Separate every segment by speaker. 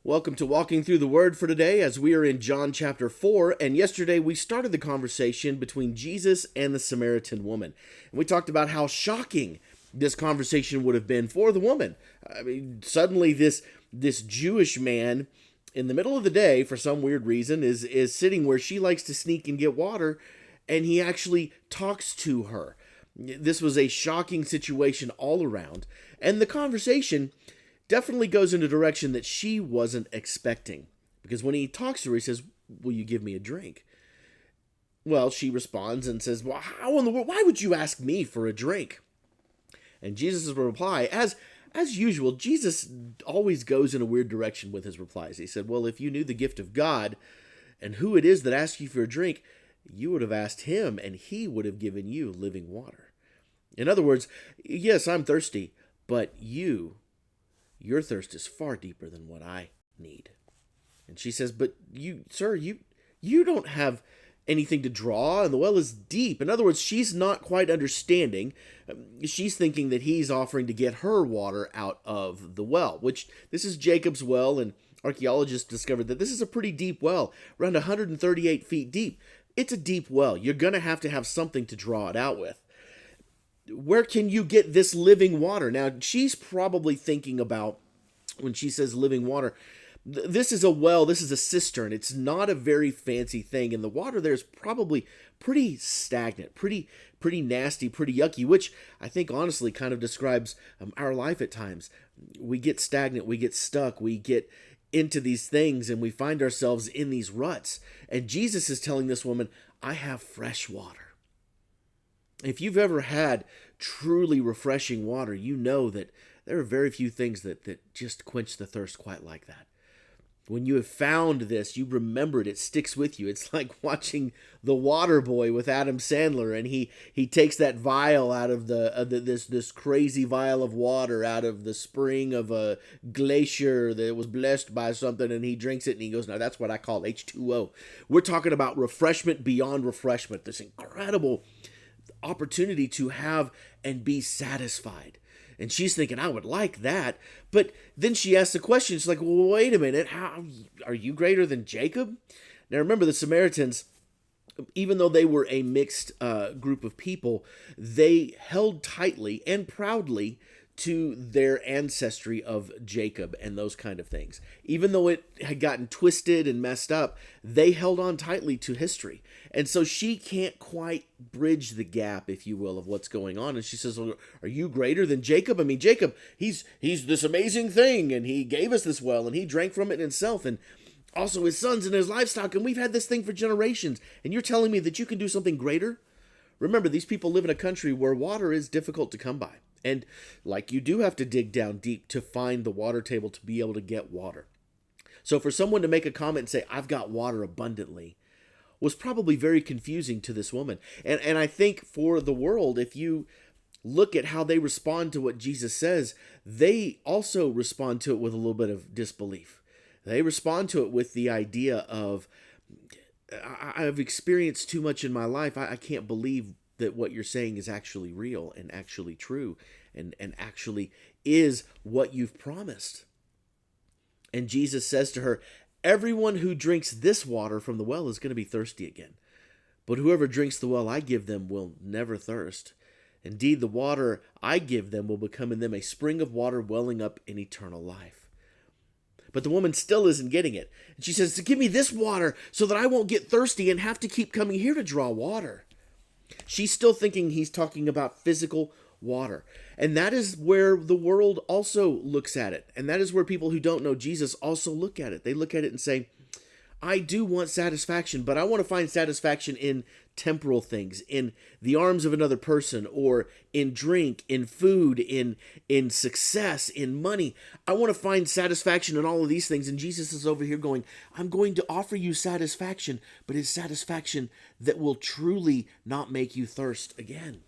Speaker 1: Welcome to Walking Through the Word for today as we are in John chapter 4. And yesterday we started the conversation between Jesus and the Samaritan woman. And we talked about how shocking this conversation would have been for the woman. I mean, suddenly this Jewish man in the middle of the day, for some weird reason, is sitting where she likes to sneak and get water, and he actually talks to her. This was a shocking situation all around. And the conversation definitely goes in a direction that she wasn't expecting. Because when he talks to her, he says, "Will you give me a drink?" Well, she responds and says, "Well, how in the world? Why would you ask me for a drink?" And Jesus' reply, as usual, Jesus always goes in a weird direction with his replies. He said, "Well, if you knew the gift of God and who it is that asks you for a drink, you would have asked him, and he would have given you living water." In other words, yes, I'm thirsty, but your thirst is far deeper than what I need. And she says, "But sir, you don't have anything to draw, and the well is deep." In other words, she's not quite understanding. She's thinking that he's offering to get her water out of the well, which this is Jacob's well, and archaeologists discovered that this is a pretty deep well, around 138 feet deep. It's a deep well. You're going to have something to draw it out with. Where can you get this living water? Now, she's probably thinking about, when she says living water, this is a well, this is a cistern. It's not a very fancy thing, and the water there is probably pretty stagnant, pretty nasty, pretty yucky, which I think honestly kind of describes our life at times. We get stagnant, we get stuck, we get into these things, and we find ourselves in these ruts. And Jesus is telling this woman, "I have fresh water." If you've ever had truly refreshing water, you know that there are very few things that just quench the thirst quite like that. When you have found this, you remember it. It sticks with you. It's like watching The Water Boy with Adam Sandler, and he takes that vial out of this crazy vial of water out of the spring of a glacier that was blessed by something, and he drinks it, and he goes, "Now that's what I call H2O." We're talking about refreshment beyond refreshment. This incredible opportunity to have and be satisfied. And she's thinking, "I would like that." But then she asks the question, she's like, "Well, wait a minute, how are you greater than Jacob?" Now remember, the Samaritans, even though they were a mixed group of people, they held tightly and proudly to their ancestry of Jacob and those kind of things. Even though it had gotten twisted and messed up, they held on tightly to history. And so she can't quite bridge the gap, if you will, of what's going on. And she says, "Well, are you greater than Jacob? I mean, Jacob, he's this amazing thing, and he gave us this well, and he drank from it himself, and also his sons and his livestock, and we've had this thing for generations. And you're telling me that you can do something greater?" Remember, these people live in a country where water is difficult to come by. And like, you do have to dig down deep to find the water table to be able to get water. So for someone to make a comment and say, "I've got water abundantly," was probably very confusing to this woman. And I think for the world, if you look at how they respond to what Jesus says, they also respond to it with a little bit of disbelief. They respond to it with the idea of, "I've experienced too much in my life. I can't believe that what you're saying is actually real and actually true and actually is what you've promised." And Jesus says to her, "Everyone who drinks this water from the well is going to be thirsty again. But whoever drinks the well I give them will never thirst. Indeed, the water I give them will become in them a spring of water welling up in eternal life." But the woman still isn't getting it. And she says, "Give me this water so that I won't get thirsty and have to keep coming here to draw water." She's still thinking he's talking about physical water. And that is where the world also looks at it. And that is where people who don't know Jesus also look at it. They look at it and say, "I do want satisfaction, but I want to find satisfaction in temporal things, in the arms of another person, or in drink, in food, in success, in money. I want to find satisfaction in all of these things." And Jesus is over here going, "I'm going to offer you satisfaction, but it's satisfaction that will truly not make you thirst again."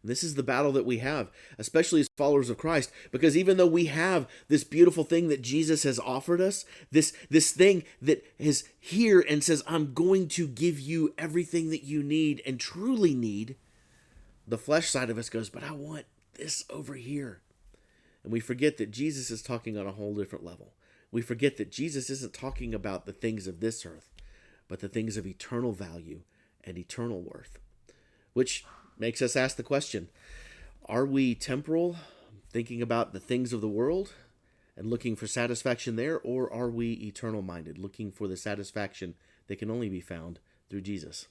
Speaker 1: This is the battle that we have, especially as followers of Christ, because even though we have this beautiful thing that Jesus has offered us, this thing that is here and says, "I'm going to give you everything that you need and truly need," the flesh side of us goes, "But I want this over here." And we forget that Jesus is talking on a whole different level. we forget that Jesus isn't talking about the things of this earth, but the things of eternal value and eternal worth. Which makes us ask the question, are we temporal, thinking about the things of the world and looking for satisfaction there, or are we eternal minded, looking for the satisfaction that can only be found through Jesus?